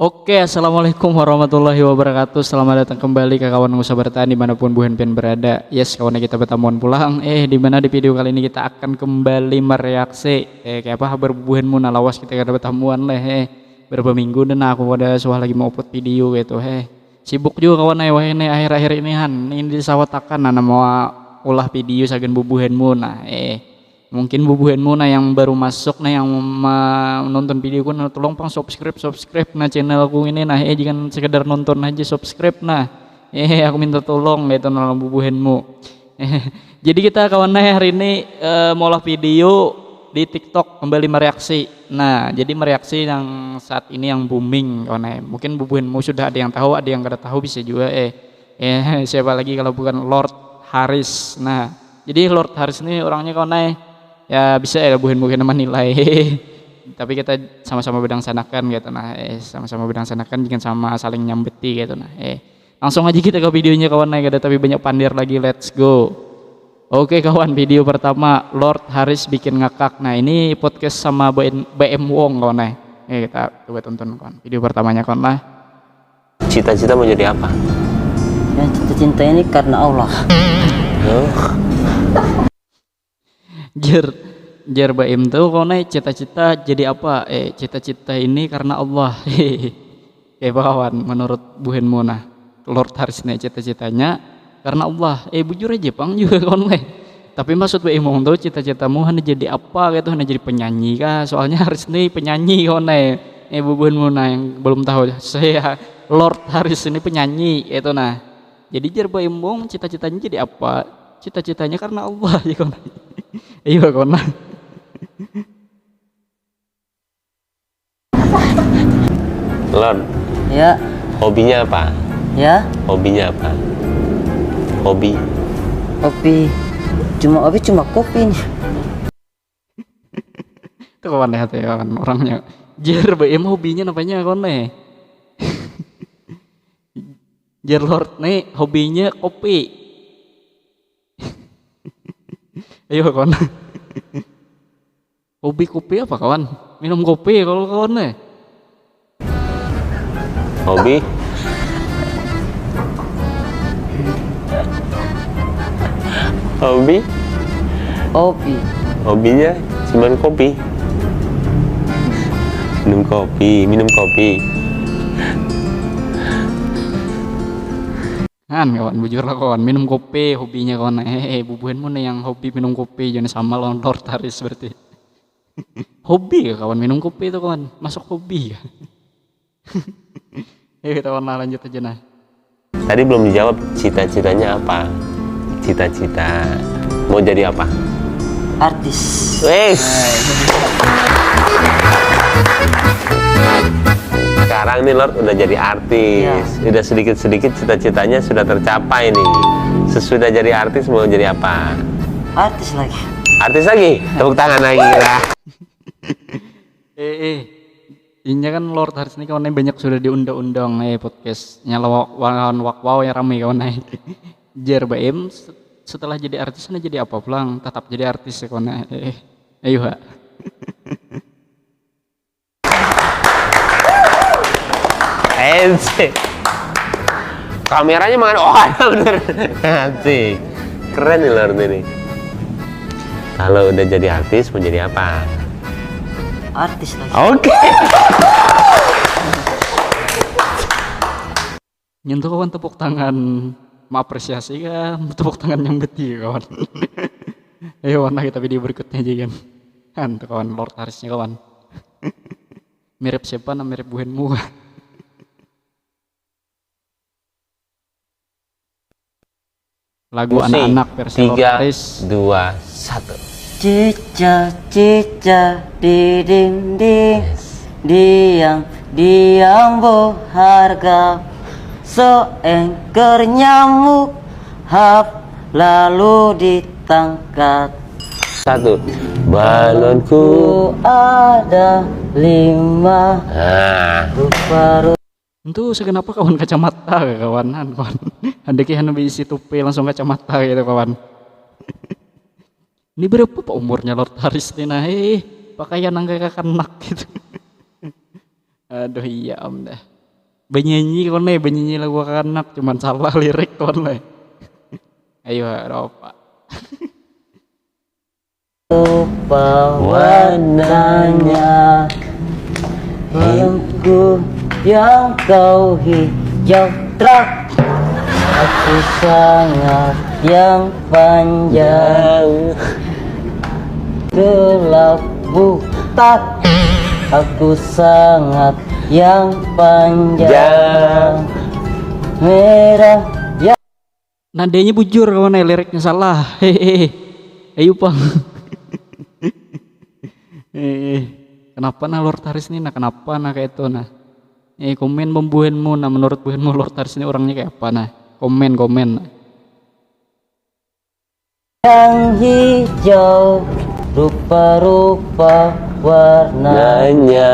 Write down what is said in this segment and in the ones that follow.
Oke, assalamualaikum warahmatullahi wabarakatuh. Selamat datang kembali ke kawan usaha bertahan dimanapun Bu Henpen berada. Yes, kawan kita bertamuan pulang. Dimana di video kali ini kita akan kembali mereaksi. Kayak apa kabar Bu Hen Muna lawas kita kada bertamuan leh. Berapa minggu dan aku ada soal lagi mau upload video gitu. Sibuk juga kawan wah ini akhir-akhir ini han. Ini disawatakan nama mau ulah video sagan Bu Hen Muna. Mungkin Bu Muna yang baru masuk yang menonton videoku tolong pang subscribe nah channelku ini jika sekedar nonton aja subscribe aku minta tolong gitu nolong Bu Henmu. Jadi kita kawan hari ini mau video di TikTok kembali mereaksi. Nah, jadi mereaksi yang saat ini yang booming kawan mungkin Bu Henmu sudah ada yang tahu, ada yang kada tahu bisa juga siapa lagi kalau bukan Lord Haris. Nah, jadi Lord Haris ini orangnya kawan ya bisa ya bukan menilai tapi kita sama-sama bedang sanakan gitu sama-sama bedang sanakan jangan sama saling nyambeti gitu langsung aja kita ke videonya kawan ada tapi banyak pandir lagi, let's go. Oke kawan, video pertama Lord Haris bikin ngakak. Nah ini podcast sama BM Wong kawan kita coba tonton kawan video pertamanya kawan Cita-cita mau jadi apa? Ya cita-cita ini karena Allah. Jar Baim tuh kau cita-cita jadi apa? Cita-cita ini karena Allah. Kawan menurut Bu Hen Muna Lord Haris nih cita-citanya karena Allah. Bujur aja pang juga kawan tapi maksud Baim tuh cita-citamu hanya jadi apa gitu, hanya jadi penyanyi kah? Soalnya Haris nih penyanyi kawan Bu Hen Muna yang belum tahu saya Lord Haris ini penyanyi itu jadi Jar Baim cita-citanya jadi apa? Cita-citanya karena Allah ya kawan. Iya kawan. Lord, Ya, hobinya apa? ya, Hobinya apa? Hobi cuma kopi nih. Itu kawan ya kawan orangnya. Jar Baim hobinya namanya kawan Jar Lord nih hobinya kopi. Ayo kawan. Hobi kopi apa kawan? Minum kopi kalau kawan Hobi Hobi Kopi. Hobinya cuman kopi. Minum kopi. Kan kawan bujur lah kawan minum kopi hobinya kawan Bu Hen Muna yang hobi minum kopi jangan sama Lord Haris berarti. Hobi ya kawan minum kopi itu kawan masuk hobi ya. Kita lanjut aja Tadi belum dijawab cita-citanya apa? Cita-cita mau jadi apa? Artis. Sekarang nih Lord udah jadi artis ya. Udah sedikit-sedikit cita-citanya sudah tercapai nih. Sesudah jadi artis mau jadi apa? Artis lagi. Artis lagi? Tepuk tangan lagi lah. Ini kan Lord Haris ini kawan banyak sudah diundang-undang podcastnya lawan wow yang ramai kawan Jar Baim setelah jadi artis jadi apa pulang tetap jadi artis ya kawan ayo ha. Kameranya mana? Bener. Asik. Keren nih Lord ini. Kalau udah jadi artis mau jadi apa? Artis lagi. Oke. Nyentuh kawan tepuk tangan mengapresiasi kan tepuk tangan yang beti kawan. Ayo warna kita video berikutnya aja kan kawan Lord Harisnya kawan. Mirip siapa mirip Bu Henmu. Lagu anak-anak versi Lord Haris 3, 1. Cica di dinding, diam berharga, seekor nyamuk hap lalu ditangkap. 1. Balonku ada 5 rupa. itu segenapa kawan kacamata kawan handeki hanya isi tupi langsung kacamata gitu kawan. Ini berapa pak umurnya Lord Haris ini pakaian angka kanak gitu. Aduh iya om dah. Benyanyi kone, benyanyi lagu anak cuman salah lirik kone. Ayo ada apa? Lupa warnanya, hidupku yang kau hijau terak. Aku sangat yang panjang, gelap buta. Aku sangat yang panjang, merah yang Nadanya bujur kone, liriknya salah. Hehehe. Ayo pang. Kenapa nah Lord Haris nih? Nah kenapa nah kayak itu nah? Komen pembuahanmu. Nah menurut buahanmu Lord Haris ini orangnya kayak apa nah? Komen. Nah. yang hijau, rupa-rupa warna. Nanya.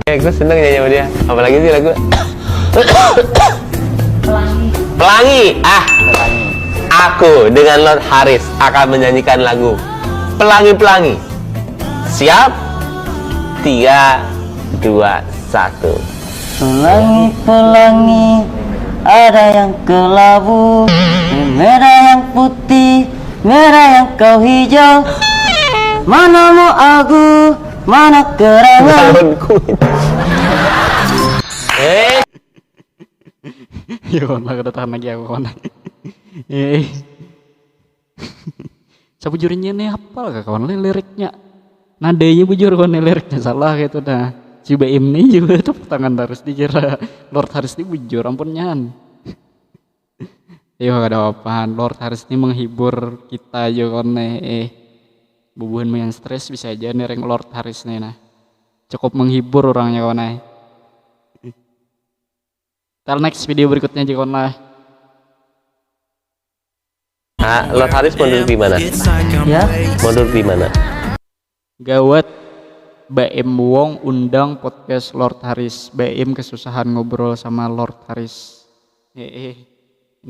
Gue seneng nyanyi sama dia. Apalagi sih lagu Pelangi. Aku dengan Lord Haris akan menyanyikan lagu Pelangi. Siap? 3, 2, 1. Pelangi, ada yang kelabu, merah yang putih, merah yang kau hijau. Mana mau aku, mana kerangan. Balonku. Ya kawan lah, tahan lagi aku kawan. Saya bujurnya nih hafal gak kawan liriknya. Nadanya bujur kawan liriknya salah gitu dah. Si BM nih juga tepuk tangan terus dikira Lord Haris ini bujur, ampun nyan. Gak ada apa-apaan, Lord Haris ini menghibur kita juga kawan bubuhan yang stres bisa aja nereng Lord Haris nih nah. Cukup menghibur orangnya kawan. Till next video berikutnya aja kawan lah. Lord Haris mau duduk di mana? Ya, Mau duduk di mana? Gawat, BM Wong undang podcast Lord Haris. BM kesusahan ngobrol sama Lord Haris. Ini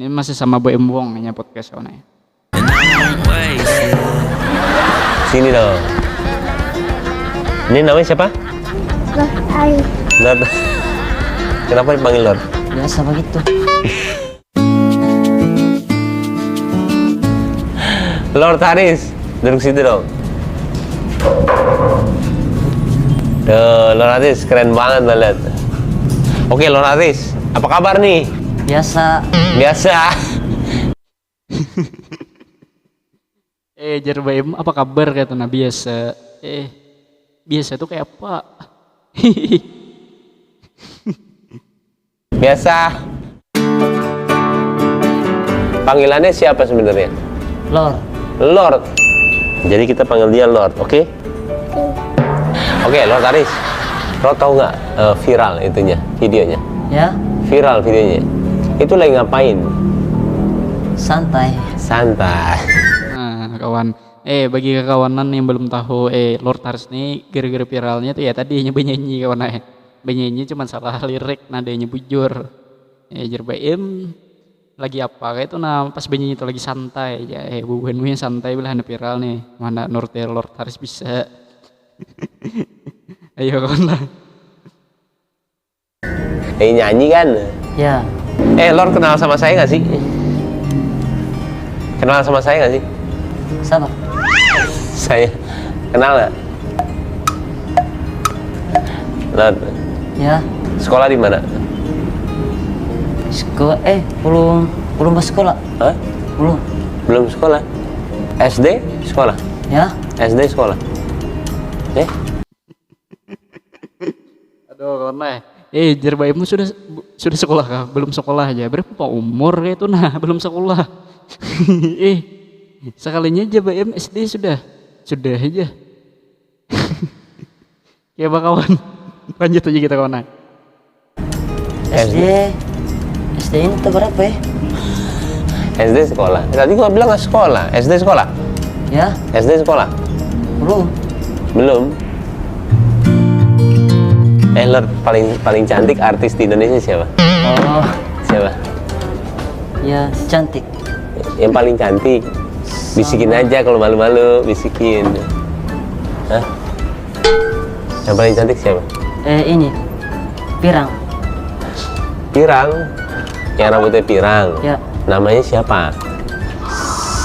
masih sama BM Wong hanya podcast kawan. Sini dong. Ini namanya siapa? Lord Haris. Lord. Kenapa dipanggil Lord? biasa begitu. Lord Haris, duduk situ dong. Tuh, Lord Haris keren banget lo lihat. Oke, Lord Haris, apa kabar nih? Biasa. Biasa. Jar BM apa kabar kata nah biasa. Biasa tuh kayak apa? Biasa. Panggilannya siapa sebenarnya? Lord. Lord. Jadi kita panggil dia Lord, oke? Oke, Lord Haris. Lo tau nggak viral itunya, videonya? Ya, Viral videonya. Itu lagi ngapain? santai. Santai. Nah kawan, bagi kawanan yang belum tahu, Lord Haris nih gara-gara viralnya tuh ya tadi nyanyi kawan benyanyi cuma salah lirik, nadanya bujur. Jar BM lagi apa kayak itu nah pas benyanyi itu lagi santai ya, bubuhanmu yang santai bila hanya viral nih, mana Lord Haris bisa. Ayo kawan lah. Nyanyi kan? Ya, Lord kenal sama saya nggak sih? Kenal sama saya nggak sih? sabar. Saya kenal nggak? Lord, Ya, sekolah di mana? sekolah. Belum ke sekolah. Hah? Belum sekolah. SD sekolah. Ya, SD sekolah. Aduh kawan lah. Jar BM sudah sekolah kah? Belum sekolah aja. Berapa umur kayak itu nah belum sekolah. Sekalinya aja BM SD sudah aja. Ya pak kawan, lanjut aja kita kawan. SD ini tuh berapa ya? SD sekolah. Tadi gua bilang nggak sekolah. SD sekolah. Ya, SD sekolah. Belum. Lord, paling cantik artis di Indonesia siapa? oh, Siapa? ya cantik. Yang paling cantik. Bisikin aja kalau malu-malu, bisikin. Hah? Yang paling cantik siapa? Ini pirang. Pirang, yang rambutnya pirang. Ya, Namanya siapa?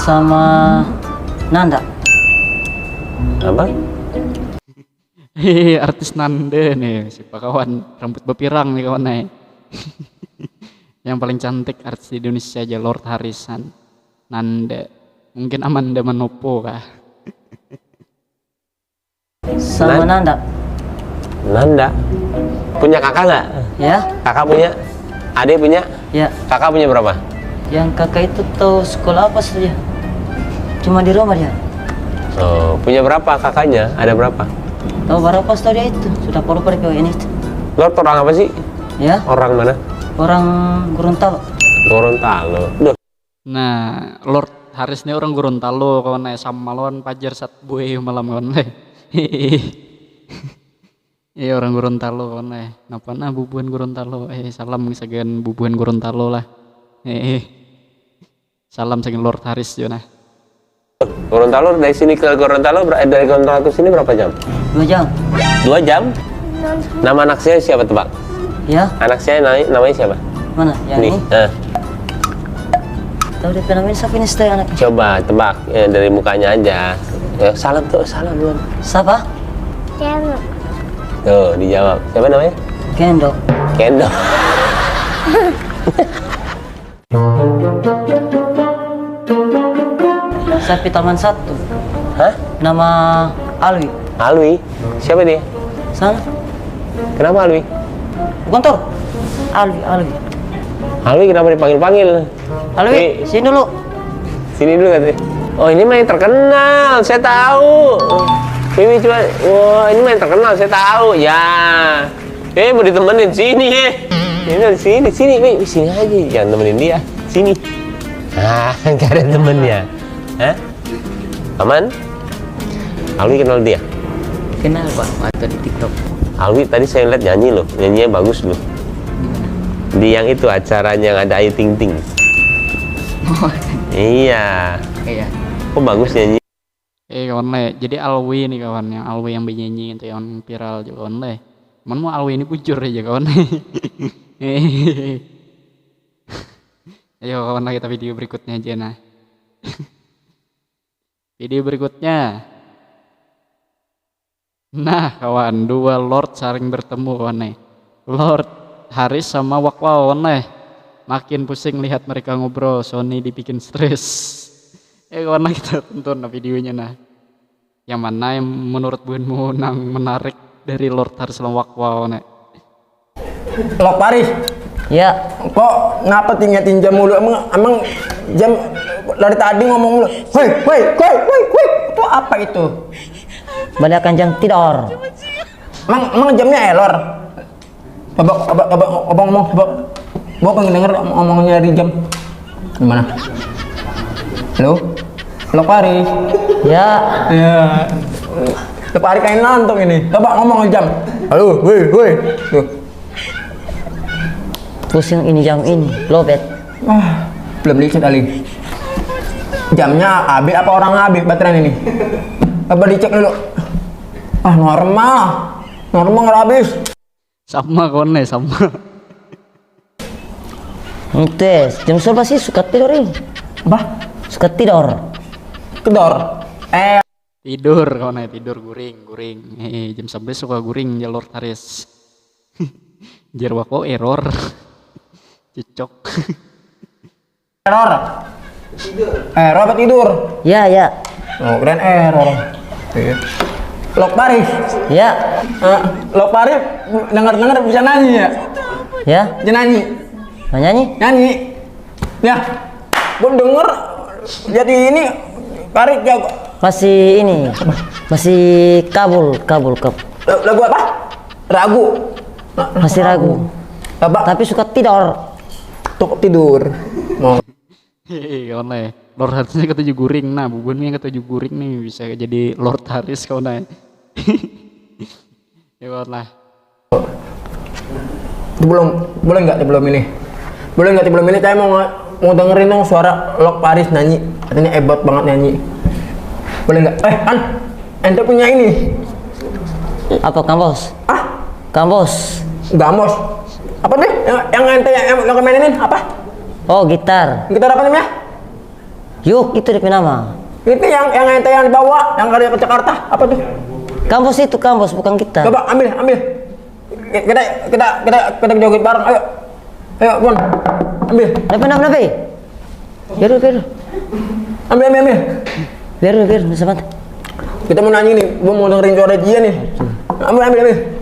sama Nanda. Apa? Hehehe, artis Nanda nih, si Pak kawan rambut bepirang nih kawan nih. Yang paling cantik artis di Indonesia aja Lord Harisan. Nanda. Mungkin Amanda Manopo kah? Sama Nanda. Nanda. Punya kakak nggak? Ya, Kakak punya? Adik punya? ya. Kakak punya berapa? Yang kakak itu tahu sekolah apa saja? Cuma di rumah dia. Oh, punya berapa kakaknya? Ada berapa? Tahu berapa tahu dia itu? Sudah lupa deh ini itu. Lord orang apa sih? Ya, Orang mana? orang Gorontalo. Gorontalo. Duh. Nah, Lord Haris ini orang Gorontalo kawan nih, sama lawan Pajar Satboy malam kawan nih. Iya orang Gorontalo kawan nih. Napa nah bubuhan Gorontalo? Salam segan bubuhan Gorontalo lah. Salam segan Lord Haris juga nah. Gorontalo dari sini ke Gorontalo dari Gorontalo ke sini berapa jam? 2 jam. 2 jam? Nama anak saya siapa tebak? Ya, Anak saya namanya siapa? mana? Yang Nih. ini? Tahu dia namanya siapa ini stay anak? Coba tebak dari mukanya aja. Ya, salam tuh, salam duluan. Siapa? Jangan. Tuh, dijawab. Siapa namanya? Kendo. Kendo. Saya di Taman 1. Hah? Nama Alwi. Alwi? Siapa dia? Sana. Kenapa Alwi? Bukan Tor. Alwi, Alwi. Alwi kenapa dipanggil-panggil? Alwi, Wi. sini dulu. Sini dulu katanya. Oh ini mah yang terkenal, saya tahu. Wiwi coba, wah ini mah yang terkenal, saya tahu. Ya, mau ditemenin sini Ini dari sini, sini, Wi, sini aja, jangan temenin dia, sini. Ah, nggak ada temennya. Hah? Aman? Alwi kenal dia? Kenal Pak, atau di TikTok. Alwi tadi saya lihat nyanyi loh, nyanyinya bagus loh. Di yang itu acaranya yang ada Ayu Ting Ting. Iya. Iya. Kok bagus nyanyi? Kawan le, jadi Alwi nih kawan, yang Alwi yang bernyanyi itu yang viral juga kawan le. Cuman mau Alwi ini bujur aja kawan. Ayo kawan lah kita video berikutnya aja nah. Video berikutnya. Nah kawan, 2 Lord saling bertemu kawan nih. Lord Haris sama Wakwa kawan nih. Makin pusing lihat mereka ngobrol, Sony dibikin stres. Kawan lah kita tonton nah videonya nah. Yang mana yang menurut buenmu nang menarik dari Lord Haris sama Wakwa nih? Lok Paris, Ya, kok ngapa tinggatin jam mulu? Emang jam dari tadi ngomong mulu. Woi, itu apa itu? balikan jam tidur. Emang jamnya error? Coba ngomong, coba. Gua pengen denger ngomongnya dari jam. Gimana? Halo? Lok Paris. Ya, Ya. Lok Paris kain lantung ini. Coba ngomong jam. Halo, woi. Tuh. pusing ini jam ini, lobet. Belum dicek kali. Jamnya AB apa orang AB baterai ini? Coba dicek dulu. Normal nggak habis. Sama kawan nih, sama. Tes, jam berapa sih suka tidur ini? Apa? Suka tidur. Kedor. Tidur kawan nih, tidur guring. Jam 11 suka guring ya Lord Haris. Jarwako error. Cocok. Error. Error apa tidur? Ya. Oh, keren error. Iya. Lok Paris. Ya. Lok Paris dengar bisa nyanyi ya? Ya. Bisa nyanyi. Mau nyanyi? Nyanyi. Ya. Gue denger jadi ini Paris jago. Masih ini. Masih kabul. Lagu apa? Ragu. Masih ragu. Apa? Tapi suka tidur. Cukup tidur. Mau. Hehehe kawan nih. Lord Harisnya ketujuh guring. Nah, bubuannya yang ketujuh guring nih bisa jadi Lord Haris kawan nih. Ya kawan lah. Itu boleh nggak sebelum ini saya mau dengerin dong suara Lok Paris nyanyi, katanya hebat banget nyanyi. Boleh nggak? Ente punya ini Apa kamu bos? Kampus. Gamos. Apa nih? Yang ente yang mainin apa? Oh, gitar. Kita apa namanya? Yuk, itu dia nama. Itu yang ente yang dibawa, yang dari ke Jakarta. Apa tuh? Kampus itu kampus, bukan kita. Coba ambil. Kita joget bareng. Ayo, Bun. Ambil. Kenapa? Biar. Ambil. Biar, sahabat. Kita mau nyanyi nih, gua mau dengerin suara dia nih. Ambil.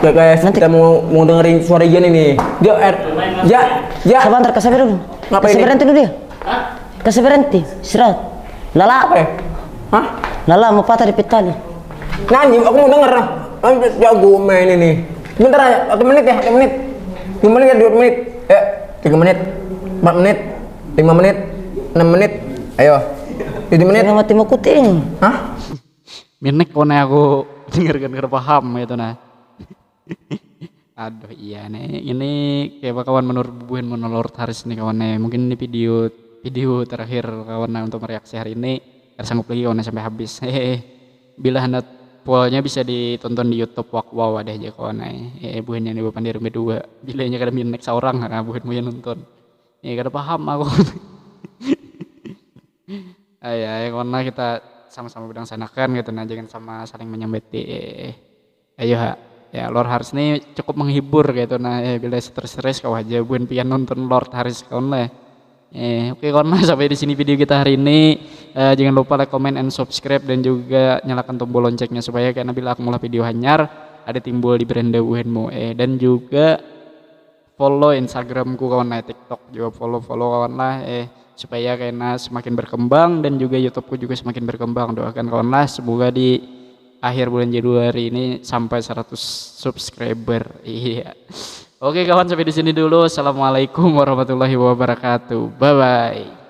Oke guys, kita mau dengerin suara dia nih. Dia, Sebentar, kasih dulu. Ngapain Kasih ini? berhenti dulu dia. Kasih berhenti, istirahat. Lala. apa ya? Hah? Lala mau patah di pitanya. Nyanyi, aku mau denger. Jago main ini. Sebentar aja, 1 menit ya, 1 menit. 2 menit ya, 2 menit. 3 menit, 4 menit, 5 menit, 6 menit. Ayo, 7 menit. Jangan mati mau kuting. Hah? Minek kone aku dengar paham gitu nah. Aduh iya nih, ini kayak kawan menurut Buhen Lord Haris nih kawannya. Mungkin ini video terakhir kawan untuk mereaksi hari ini. Gak sanggup lagi kawannya sampai habis. Bila hendak pollnya bisa ditonton di YouTube wow ada aja kawannya. Buhen yang di Bapak Dirme 2. Bilanya kada minek seorang karena Buhen mau nonton. Kada paham aku. Ayo kawan kita sama-sama bidang sanakan gitu nah, jangan sama saling menyambeti. Ayo ya Lord Haris ini cukup menghibur gitu nah, bila stres kau aja Buhen pian nonton Lord Haris kawan lah. Oke kawan, sampai di sini video kita hari ini. Jangan lupa like, comment, and subscribe dan juga nyalakan tombol loncengnya supaya karena bila aku mulai video hanyar ada timbul di beranda Buhenmu. Dan juga follow Instagramku kawan lah, TikTok juga follow kawan lah supaya karena semakin berkembang dan juga YouTubeku juga semakin berkembang. Doakan kawan lah semoga di akhir bulan Januari ini sampai 100 subscriber. Iya. Oke kawan, sampai di sini dulu. Assalamualaikum warahmatullahi wabarakatuh. Bye bye.